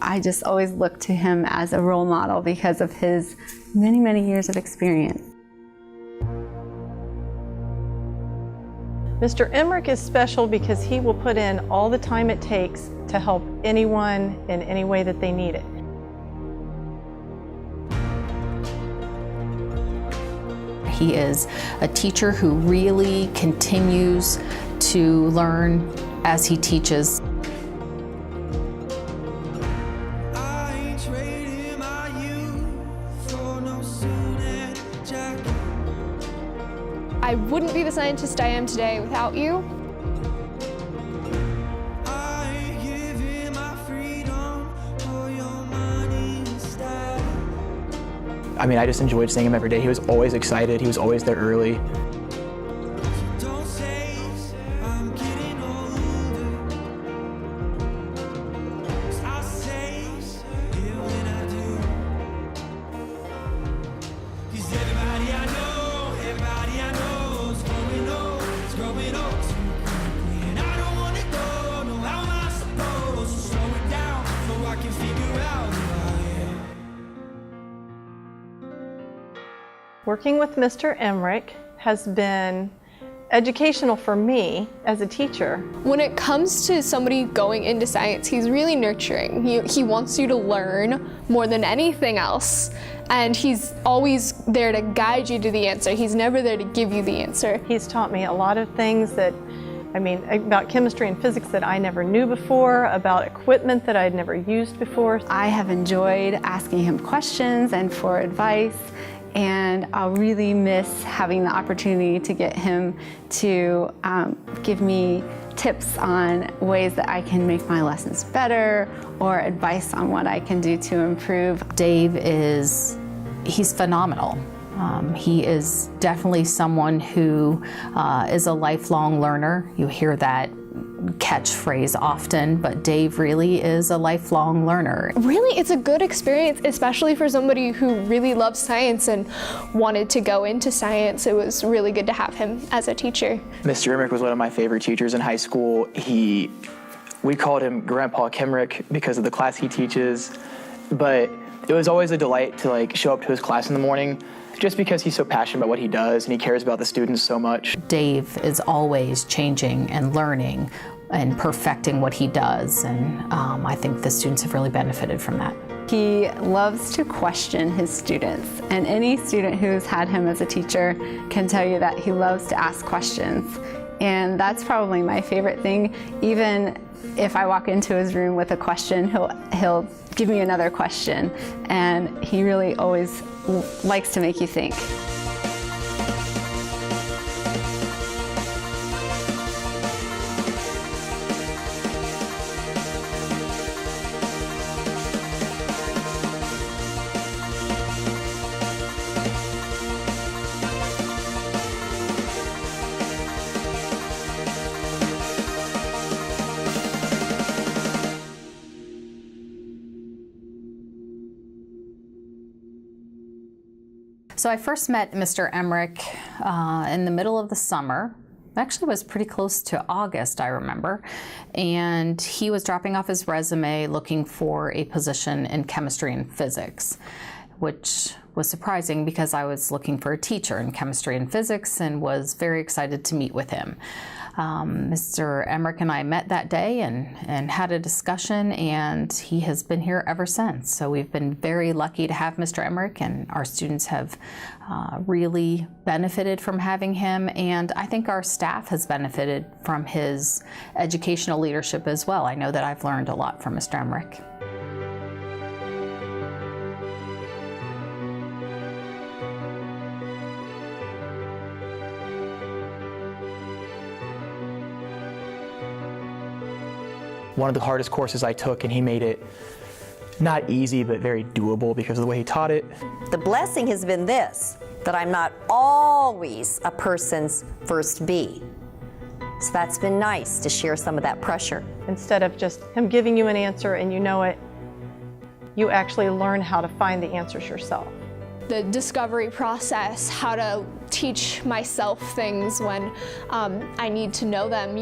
I just always look to him as a role model because of his many, many years of experience. Mr. Emrick is special because he will put in all the time it takes to help anyone in any way that they need it. He is a teacher who really continues to learn as he teaches. I wouldn't be the scientist I am today without you. I mean, I just enjoyed seeing him every day. He was always excited. He was always there early. Working with Mr. Emrick has been educational for me as a teacher. When it comes to somebody going into science, he's really nurturing. He wants you to learn more than anything else. And he's always there to guide you to the answer. He's never there to give you the answer. He's taught me a lot of things that, about chemistry and physics that I never knew before, about equipment that I'd never used before. I have enjoyed asking him questions and for advice, and I'll really miss having the opportunity to get him to give me tips on ways that I can make my lessons better or advice on what I can do to improve. Dave he's phenomenal. He is definitely someone who is a lifelong learner. You hear that catchphrase often, but Dave really is a lifelong learner. Really, it's a good experience, especially for somebody who really loves science and wanted to go into science. It was really good to have him as a teacher. Mr. Emrick was one of my favorite teachers in high school. We called him Grandpa Emrick because of the class he teaches, but it was always a delight to show up to his class in the morning, just because he's so passionate about what he does and he cares about the students so much. Dave is always changing and learning and perfecting what he does, and I think the students have really benefited from that. He loves to question his students, and any student who's had him as a teacher can tell you that he loves to ask questions. And that's probably my favorite thing. Even if I walk into his room with a question, he'll give me another question, and he really always likes to make you think. So I first met Mr. Emrick in the middle of the summer. Actually was pretty close to August, I remember. And he was dropping off his resume looking for a position in chemistry and physics, which was surprising because I was looking for a teacher in chemistry and physics and was very excited to meet with him. Mr. Emrick and I met that day and had a discussion, and he has been here ever since. So we've been very lucky to have Mr. Emrick, and our students have really benefited from having him, and I think our staff has benefited from his educational leadership as well. I know that I've learned a lot from Mr. Emrick. One of the hardest courses I took, and he made it not easy, but very doable because of the way he taught it. The blessing has been this, that I'm not always a person's first B. So that's been nice to share some of that pressure. Instead of just him giving you an answer and you know it, you actually learn how to find the answers yourself. The discovery process, how to teach myself things when I need to know them,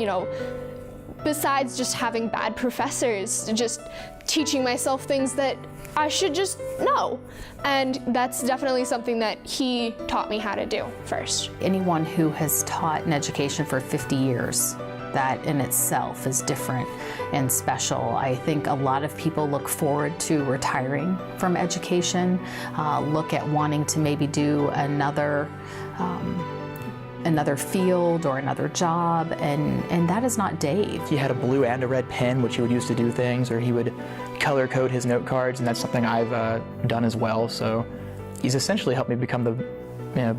besides just having bad professors, just teaching myself things that I should just know. And that's definitely something that he taught me how to do first. Anyone who has taught in education for 50 years, that in itself is different and special. I think a lot of people look forward to retiring from education, look at wanting to maybe do another field or another job, and that is not Dave. He had a blue and a red pen, which he would use to do things, or he would color code his note cards, and that's something I've done as well. So he's essentially helped me become the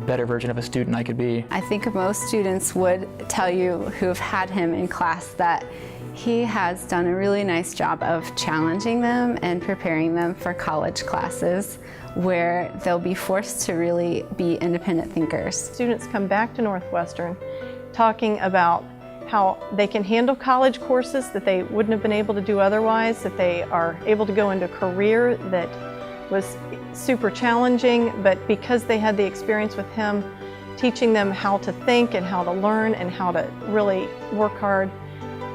better version of a student I could be. I think most students would tell you who've had him in class that he has done a really nice job of challenging them and preparing them for college classes where they'll be forced to really be independent thinkers. Students come back to Northwestern talking about how they can handle college courses that they wouldn't have been able to do otherwise, that they are able to go into a career that was super challenging, but because they had the experience with him teaching them how to think and how to learn and how to really work hard,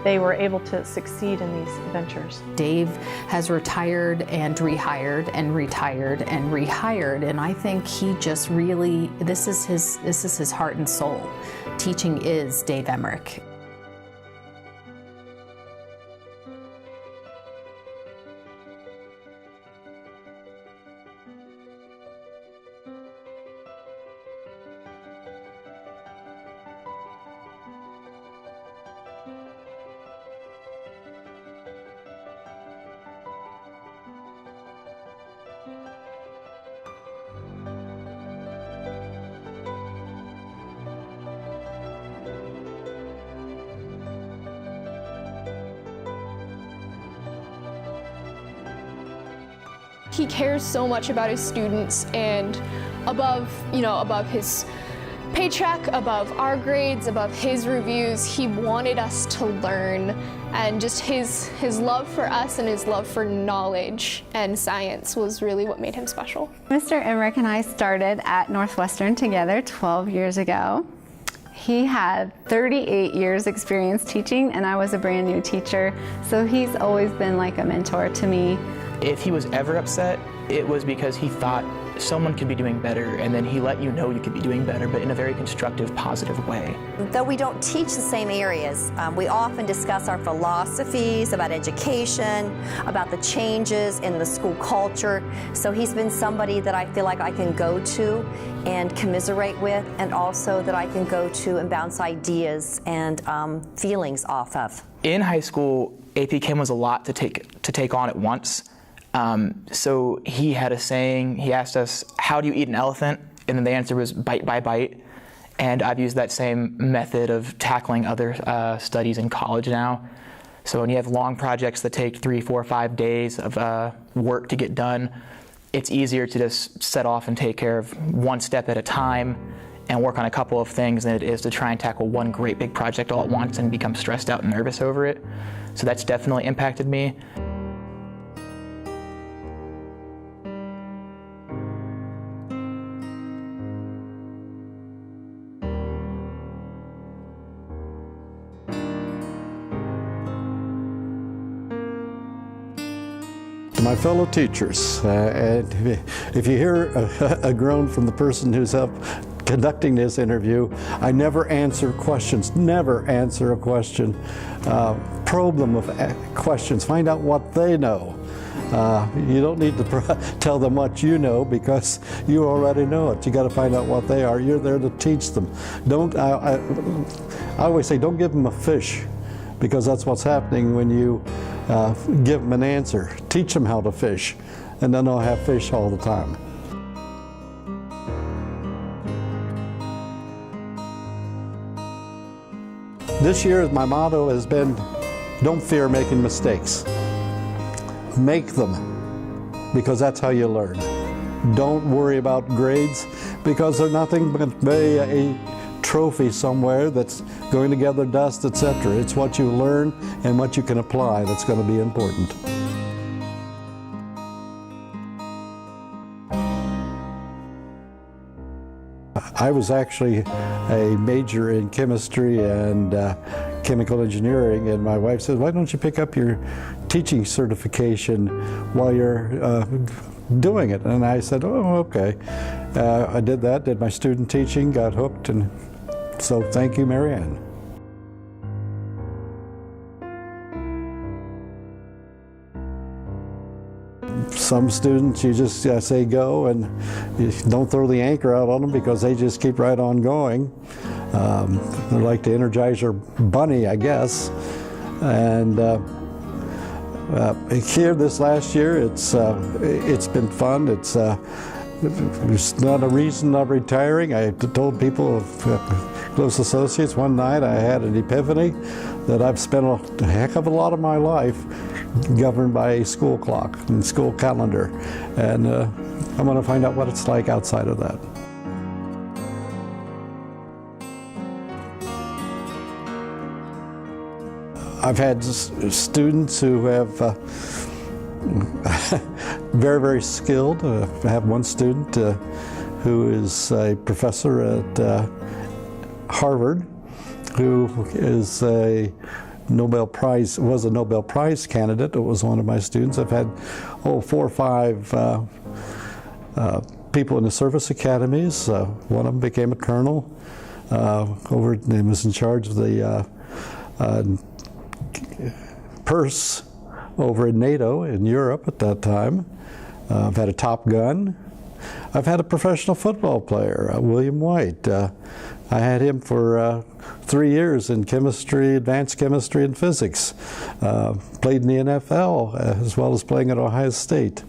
they were able to succeed in these ventures. Dave has retired and rehired and retired and rehired, and I think he just really, this is his heart and soul. Teaching is Dave Emrick. He cares so much about his students, and above his paycheck, above our grades, above his reviews, he wanted us to learn, and just his love for us and his love for knowledge and science was really what made him special. Mr. Emrick and I started at Northwestern together 12 years ago. He had 38 years experience teaching, and I was a brand new teacher, so he's always been like a mentor to me. If he was ever upset, it was because he thought someone could be doing better, and then he let you know you could be doing better, but in a very constructive, positive way. Though we don't teach the same areas, we often discuss our philosophies about education, about the changes in the school culture. So he's been somebody that I feel like I can go to and commiserate with, and also that I can go to and bounce ideas and feelings off of. In high school, AP Chem was a lot to take on at once. So he had a saying. He asked us, "How do you eat an elephant?" And then the answer was bite by bite. And I've used that same method of tackling other studies in college now. So when you have long projects that take 3, 4, 5 days of work to get done, it's easier to just set off and take care of one step at a time and work on a couple of things than it is to try and tackle one great big project all at once and become stressed out and nervous over it. So that's definitely impacted me. My fellow teachers, and if you hear a groan from the person who's up conducting this interview, I never answer questions, never answer a question. Probe them with questions, find out what they know. You don't need to tell them what you know because you already know it. You got to find out what they are. You're there to teach them. I always say don't give them a fish, because that's what's happening when you give them an answer. Teach them how to fish, and then they'll have fish all the time. This year, my motto has been, don't fear making mistakes. Make them, because that's how you learn. Don't worry about grades, because they're nothing but a trophy somewhere that's going to gather dust, etc. It's what you learn and what you can apply that's going to be important. I was actually a major in chemistry and chemical engineering, and my wife said, why don't you pick up your teaching certification while you're doing it? And I said, oh, okay. I did that, did my student teaching, got hooked, and so thank you, Mary Ann. Some students you just say go, and you don't throw the anchor out on them because they just keep right on going. They like to Energizer bunny, I guess. And here this last year, it's been fun. There's not a reason I'm retiring. I told people, close associates, one night I had an epiphany that I've spent a heck of a lot of my life governed by a school clock and school calendar, and I'm going to find out what it's like outside of that. I've had students who have very, very skilled. I have one student who is a professor at Harvard, who is a Nobel Prize, was a Nobel Prize candidate. It was one of my students. I've had 4 or 5 people in the service academies. One of them became a colonel. And was in charge of the purse over in NATO in Europe at that time. I've had a Top Gun. I've had a professional football player, William White. I had him for 3 years in chemistry, advanced chemistry and physics. Played in the NFL as well as playing at Ohio State.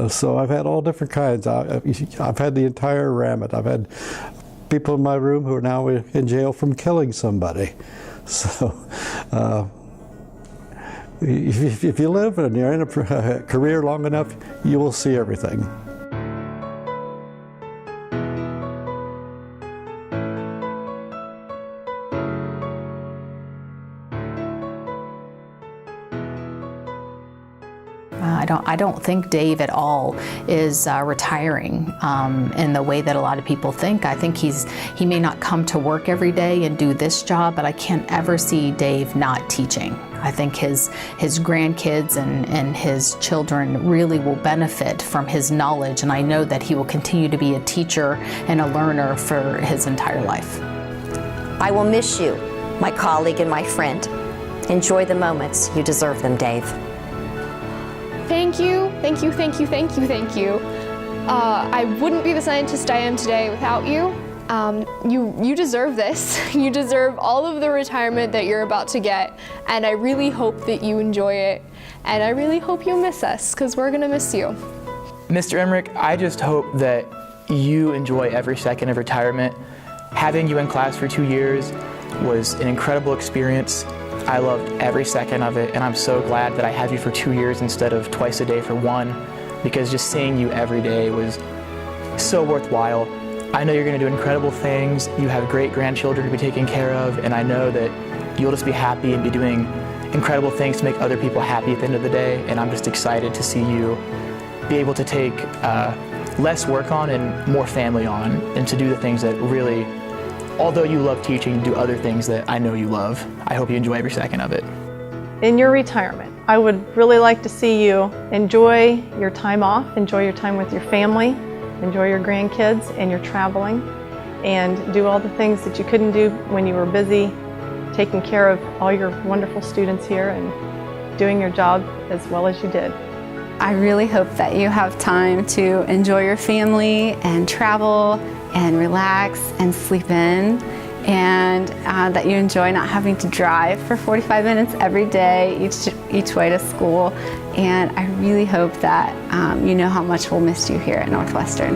So I've had all different kinds. I've had the entire gamut. I've had people in my room who are now in jail from killing somebody. So if you live and you're in a career long enough, you will see everything. I don't think Dave at all is retiring in the way that a lot of people think. I think he may not come to work every day and do this job, but I can't ever see Dave not teaching. I think his grandkids and his children really will benefit from his knowledge, and I know that he will continue to be a teacher and a learner for his entire life. I will miss you, my colleague and my friend. Enjoy the moments. You deserve them, Dave. Thank you, thank you, thank you, thank you, thank you. I wouldn't be the scientist I am today without you. You deserve this. You deserve all of the retirement that you're about to get, and I really hope that you enjoy it, and I really hope you miss us, because we're gonna miss you. Mr. Emrick, I just hope that you enjoy every second of retirement. Having you in class for 2 years was an incredible experience. I loved every second of it, and I'm so glad that I have you for 2 years instead of twice a day for 1, because just seeing you every day was so worthwhile. I know you're going to do incredible things. You have great grandchildren to be taken care of, and I know that you'll just be happy and be doing incredible things to make other people happy at the end of the day, and I'm just excited to see you be able to take less work on and more family on, and to do the things that really, although you love teaching, do other things that I know you love. I hope you enjoy every second of it. In your retirement, I would really like to see you enjoy your time off, enjoy your time with your family, enjoy your grandkids and your traveling, and do all the things that you couldn't do when you were busy taking care of all your wonderful students here and doing your job as well as you did. I really hope that you have time to enjoy your family and travel and relax and sleep in, and that you enjoy not having to drive for 45 minutes every day each way to school. And I really hope that you know how much we'll miss you here at Northwestern.